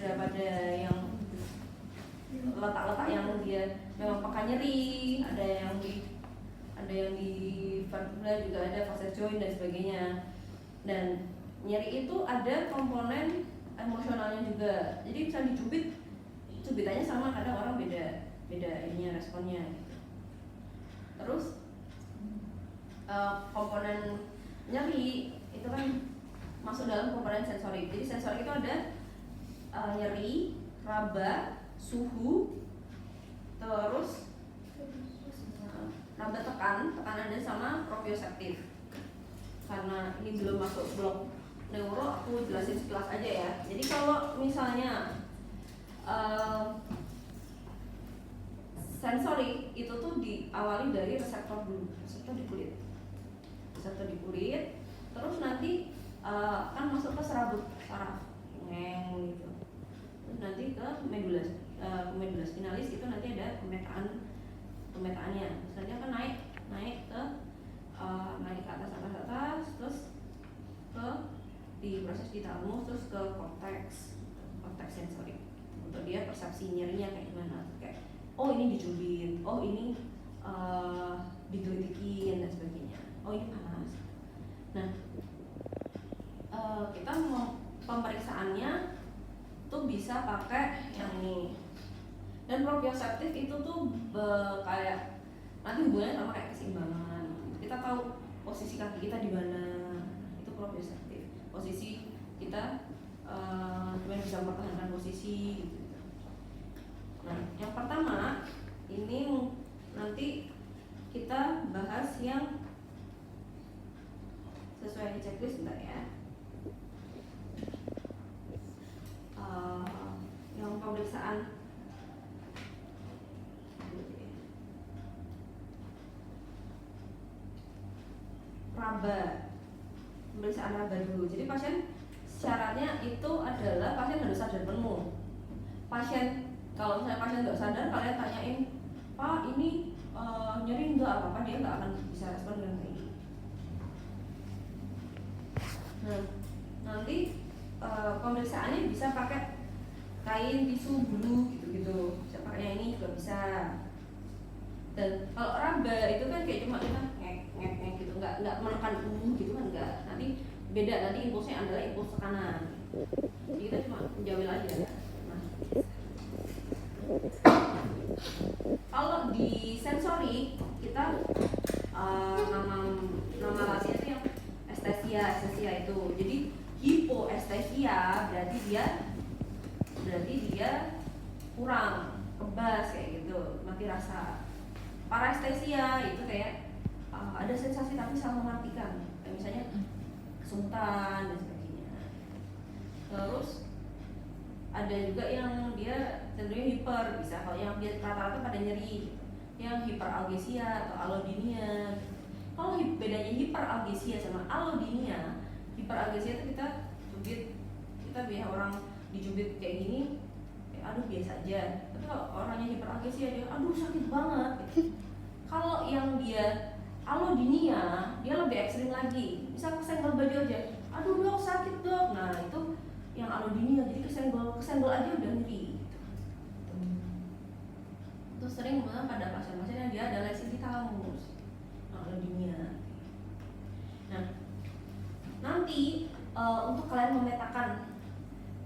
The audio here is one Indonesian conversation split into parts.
cedera pada yang letak-letak yang dia memang peka nyeri, ada yang di vertebra juga ada facet joint dan sebagainya. Dan nyeri itu ada komponen emosionalnya juga. Jadi bisa dicubit, cubitannya sama, kadang orang beda ininya responnya gitu. Terus komponen nyeri itu kan masuk dalam komponen sensorik. Jadi sensorik itu ada nyeri, raba, suhu, terus raba tekanannya sama proprioseptif. Karena ini belum masuk blok neuro, aku jelasin sekilas aja ya. Jadi kalau misalnya sensorik itu tuh diawali dari reseptor dulu, reseptor di kulit, terus nanti kan masuk ke serabut saraf, gitu. Terus nanti ke medula spinalis, itu nanti ada pemetaannya. Misalnya kan naik ke atas, terus ke diproses di talamus, terus ke korteks sensorik untuk dia persepsi nyerinya kayak gimana, kayak oh ini dicubit, oh ini digelitikin dan sebagainya, oh ini panas. Nah, kita pemeriksaannya tuh bisa pakai yang ini. Dan proprioseptif itu tuh kayak nanti hubungannya sama kayak keseimbangan. Kita tahu posisi kaki kita di mana, itu proprioseptif. Posisi kita gimana bisa mempertahankan posisi gitu. Nah, yang pertama ini nanti kita bahas yang sesuai di checklist bentar ya. Yang pemeriksaan pemeriksaan raba dulu. Jadi pasien syaratnya itu adalah pasien harus sadar penuh. Kalau misalnya pasien nggak sadar, kalian tanyain, Pak ini nyeri nggak apa-apa, dia nggak akan bisa respon dengan baik. Nah, nanti pemeriksaannya bisa pakai kain, tisu, bulu gitu-gitu. Bisa pakai yang ini juga bisa. Dan kalau raba itu kan kayak cuma kita ngek gitu, nggak menekan gitu kan, nggak. Nanti beda, nanti impulsnya adalah impuls tekanan. Jadi kita cuma menjawil aja. Nah, kalau di sensorik kita nama lainnya itu yang estesia itu. Jadi hipoestesia berarti dia kurang kebas kayak gitu, mati rasa. Parestesia itu kayak ada sensasi tapi salah mengartikan, kayak misalnya kesuntan dan sebagainya. Terus ada juga yang dia cenderung hiper, bisa kalau yang dia rata-rata pada nyeri, yang hiperalgesia atau alodinia. Kalau bedanya hiperalgesia sama alodinia, hiperalgesia itu kita cubit, kita biar orang dicubit kayak gini, aduh biasa aja. Tapi kalau orangnya hiperalgesia dia aduh sakit banget gitu. Kalau yang dia alodinia, dia lebih ekstrim lagi. Misal kesenggol baju aja, aduh dok sakit dok. Nah itu yang alodinia, jadi kesenggol aja udah nyeri gitu. Itu sering banget pada pasien-pasien yang dia ada lesi di talamus, alodinia. Nah nanti untuk kalian memetakan,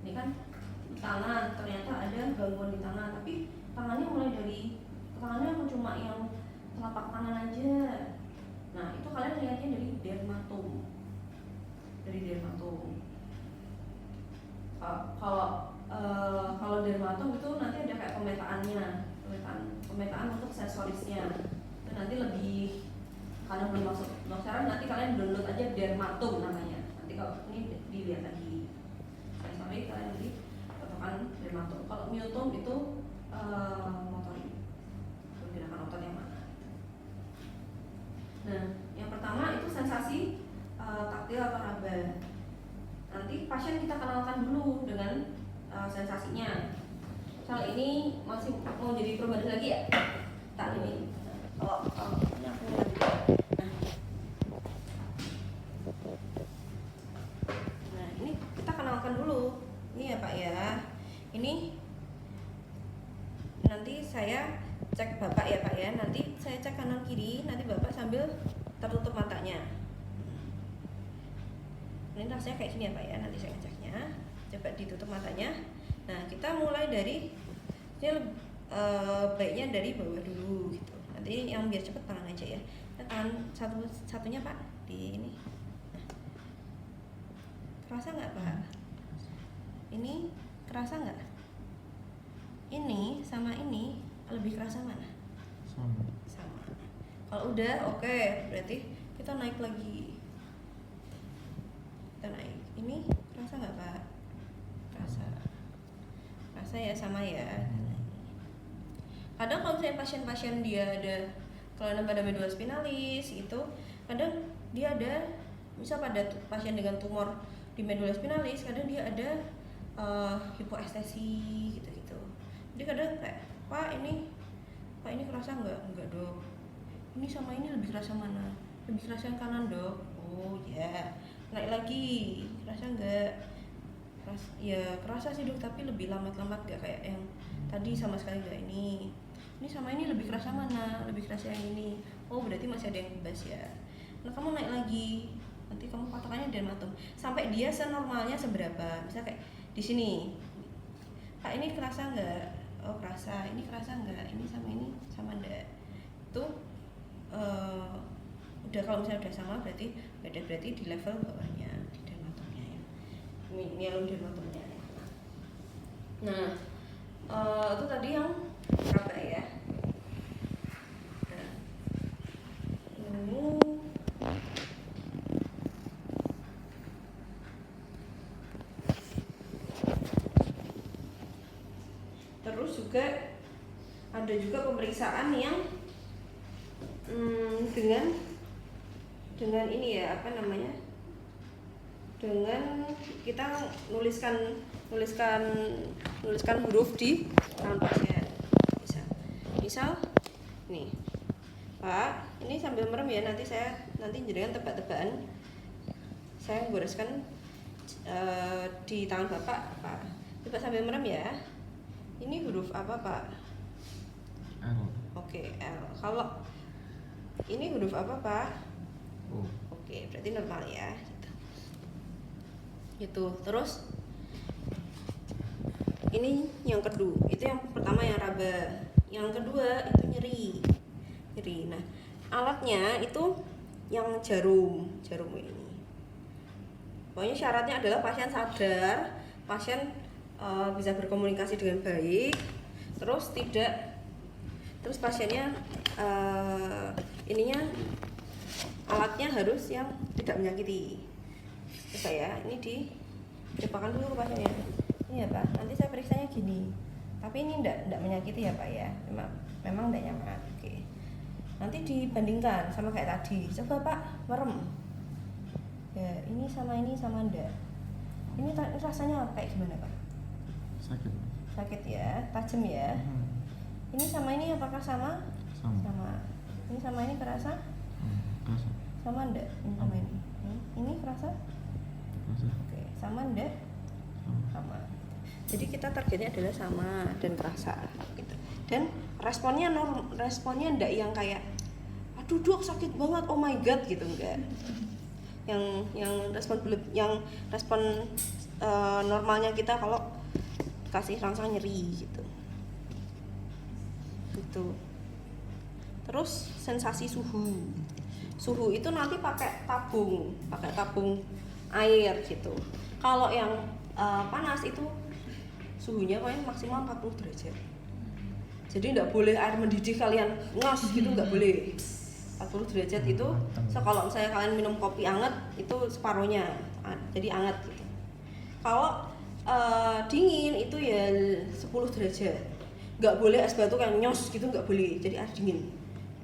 ini kan tangan, ternyata ada gangguan di tangan, tapi tangannya mulai dari tangannya cuma yang telapak tangan aja. Nah itu kalian lihatnya dari dermatom. Kalau dermatom itu nanti ada kayak pemetaan untuk sensorisnya. Itu nanti lebih, karena belum masuk dokteran, nanti kalian download aja dermatom namanya. Nanti kalau ini dilihat lagi sensorik, kalian nanti potongan dermatom. Kalau myotom itu motorik, pergerakan otot yang mana. Nah, yang pertama itu sensasi taktil atau raba. Nanti pasien kita kenalkan dulu dengan sensasinya. Misal ini masih mau jadi perbanding lagi ya? Tak ini. Kalau ini aku lihat juga. Nah, ini kita kenalkan dulu. Ini ya Pak ya. Ini nanti saya cek Bapak ya Pak ya, nanti saya cek kanan kiri, nanti Bapak sambil tertutup matanya. Ini rasanya kayak gini ya Pak ya, nanti saya ngeceknya. Coba ditutup matanya. Nah kita mulai dari ini baiknya dari bawah dulu gitu. Nanti yang biar cepet tangan aja ya. Nah, tangan satunya Pak di ini. Nah, kerasa nggak Pak? Ini kerasa nggak? Ini sama ini lebih kerasa mana? Sama. Kalau udah oke, berarti kita naik lagi. Kita naik. Ini kerasa nggak Pak? Kerasa ya, sama ya. Kadang kalau misalnya pasien-pasien dia ada kelainan pada medula spinalis itu, kadang dia ada misal pada pasien dengan tumor di medula spinalis, kadang dia ada hipoestesi gitu-gitu. Jadi kadang kayak Pak ini kerasa nggak dok? Ini sama ini lebih kerasa mana? Lebih kerasa yang kanan dok. Oh ya, naik lagi, kerasa nggak? Ya kerasa sih dok, tapi lebih lambat-lambat, nggak kayak yang tadi sama sekali nggak ini. Ini sama ini lebih kerasa mana? Lebih kerasa yang ini. Oh berarti masih ada yang bebas ya. Nah kamu naik lagi, nanti kamu patokannya dermatom sampai dia senormalnya seberapa. Misal kayak di sini, Pak ini kerasa nggak? Oh kerasa. Ini kerasa nggak? Ini sama enggak? Itu udah, kalau misalnya udah sama berarti di level bawahnya, di dermatomnya ya. Myelin dermatomnya. Nah itu tadi yang raba ya. Nah ini terus juga ada juga pemeriksaan yang dengan ini ya, apa namanya, dengan kita nuliskan huruf di tangan pasien. Misal nih Pak, ini sambil merem ya, nanti jenengan tebak-tebakan saya goreskan di tangan Bapak Pak. Coba sambil merem ya. Ini huruf apa Pak? L. Oke, L. Kalau ini huruf apa Pak? O. Oke, berarti normal ya. Gitu. Terus ini yang kedua, itu yang pertama yang raba. Yang kedua itu nyeri. Nah, alatnya itu yang jarum ini. Pokoknya syaratnya adalah pasien sadar, pasien bisa berkomunikasi dengan baik, terus pasiennya alatnya harus yang tidak menyakiti. Terus saya ini dicobakan dulu ke pasiennya. Ini ya Pak, nanti saya periksanya gini, tapi ini enggak menyakiti ya Pak ya, memang enggak nyaman. Oke, nanti dibandingkan sama kayak tadi. Coba Pak merem ya, ini sama enggak, ini rasanya kayak gimana Pak? Sakit ya, tajam ya. Ini sama ini apakah sama? Ini sama ini kerasa? Kerasa. Sama enggak? Ini sama ini. Ini kerasa? Oke, sama enggak? Sama. Jadi kita targetnya adalah sama dan kerasa gitu. Dan responnya enggak yang kayak aduh dok sakit banget, oh my god gitu, enggak. Yang respon normalnya kita kalau kasih rangsang nyeri gitu. Terus sensasi suhu itu nanti pakai tabung air gitu. Kalau yang panas itu suhunya paling maksimal 40 derajat. Jadi nggak boleh air mendidih kalian ngos gitu, nggak boleh. 40 derajat itu kalau misalnya kalian minum kopi anget itu separuhnya, jadi anget gitu. Kalau dingin itu ya 10 derajat. Nggak boleh es batu kayak nyos gitu, nggak boleh, jadi air dingin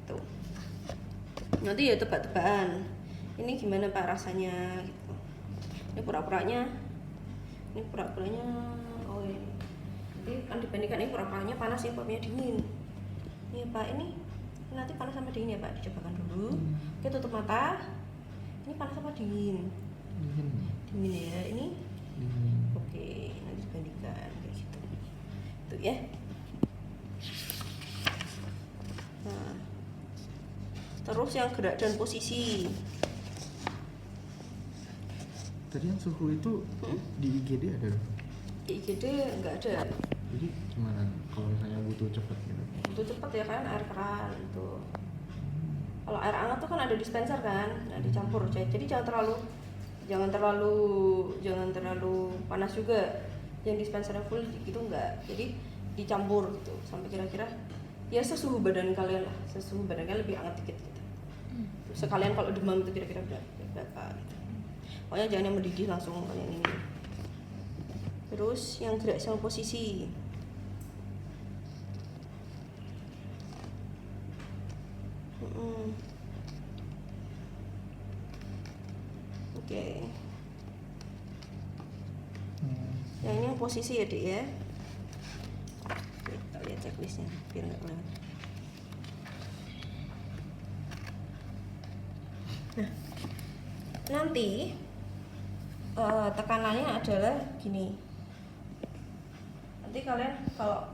gitu. Nanti ya tebak-tebakan ini gimana Pak rasanya gitu. Ini pura-puranya oh ini nanti kan dibandingkan, ini pura-puranya panas, ini pura-puranya dingin. Ini ya Pak, ini nanti panas sama dingin ya Pak, dicobakan dulu. Oke, tutup mata. Ini panas sama dingin? Dingin ya, ini dingin. Oke, nanti dibandingkan kayak gitu. gitu ya. Nah, terus yang gerak dan posisi. Tadi yang suhu itu di IGD ada? Di IGD nggak ada. Jadi gimana kalau misalnya butuh cepat gitu? Butuh cepat ya kan air keran tuh. Kalau air hangat tuh kan ada dispenser kan, nah dicampur. Jadi jangan terlalu panas juga. Yang dispensernya full gitu enggak. Jadi dicampur gitu sampai kira-kira ya sesuhu badan kalian lah. Sesuhu badan kalian lebih hangat dikit gitu. Sekalian kalau demam itu kira-kira berapa gitu. Pokoknya jangan yang mendidih langsung yang ini. Terus yang gerak sama posisi. Oke. Yang ini yang posisi ya, Dik ya. Kita lihat checklistnya biar nggak kelewat. Nah, nanti tekanannya adalah gini. Nanti kalian kalau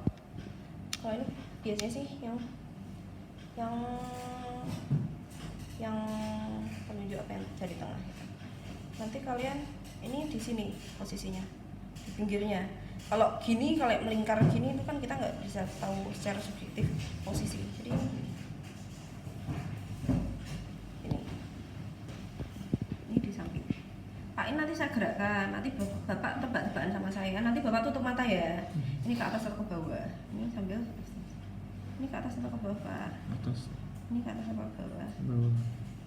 ini biasanya sih yang penunjuk apa yang jari tengah. Nanti kalian ini di sini posisinya di pinggirnya. Kalau gini, kalau melingkar gini itu kan kita nggak bisa tahu secara subjektif posisi. Jadi ini di samping. Pak, ini nanti saya gerakkan. Nanti bapak tebak-tebakan sama saya. Nanti bapak tutup mata ya. Ini ke atas atau ke bawah. Ini sambil ini ke atas atau ke bawah, Pak? Atas. Ini ke atas atau ke bawah? Bawah.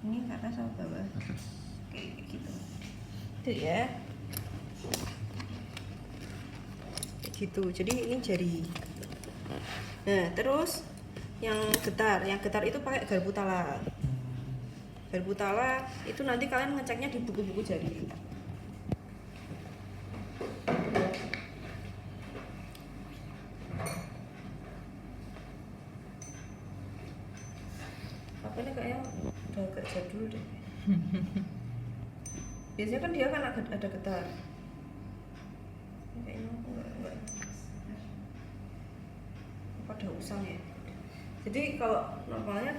Ini ke atas atau ke bawah? Atas. Oke, gitu. Itu ya. Gitu. Jadi ini jari. Nah, terus yang getar itu pakai garpu tala. Garpu tala itu nanti kalian ngeceknya di buku-buku jari. Apa ini kayaknya udah agak jadul deh. Biasanya kan dia kan ada getar. Kayaknya enggak. Apa ada usang ya? Jadi kalau normalnya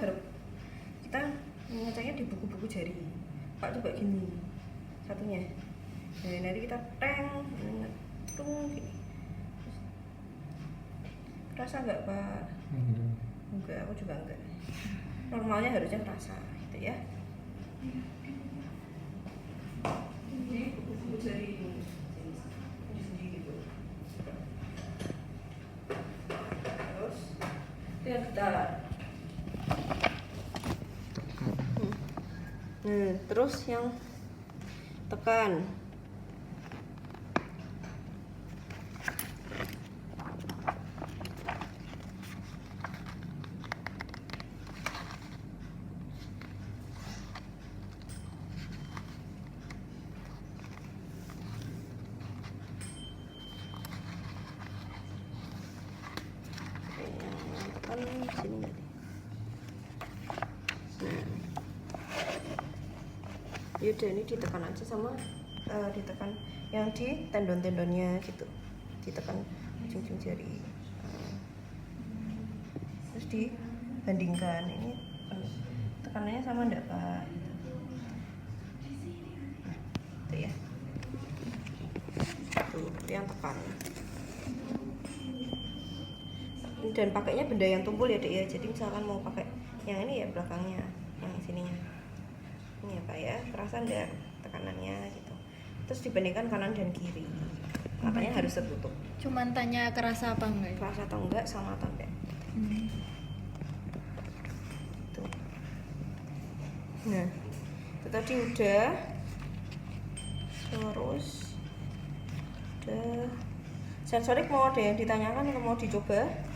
kita ngeceknya di buku-buku jari. Pak coba gini satunya. Nah, nanti kita ngetung gini. Kerasa nggak, Pak? Enggak, aku juga enggak. Normalnya harusnya kerasa gitu ya. Jadi buku-buku jari ini gitu. Terus itu yang getar. Nah, terus yang tekan. Sini. Yaudah, ini ditekan aja sama ditekan yang di tendon-tendonnya gitu, ditekan ujung-ujung jari. Terus dibandingkan ini tekanannya sama enggak, Pak? Nah, itu ya. Tuh, yang tekan. Dan pakainya benda yang tumpul ya, Dek ya. Jadi misalkan mau pakai yang ini ya belakangnya, yang sininya. Ini ya, Pak ya. Kerasa enggak tekanannya gitu. Terus dibandingkan kanan dan kiri. Matanya harus tertutup. Cuman tanya kerasa apa enggak? Kerasa atau enggak sama atau enggak. Tuh. Nah, itu tadi udah. Terus udah. Sensorik mau ada yang ditanyakan atau mau dicoba?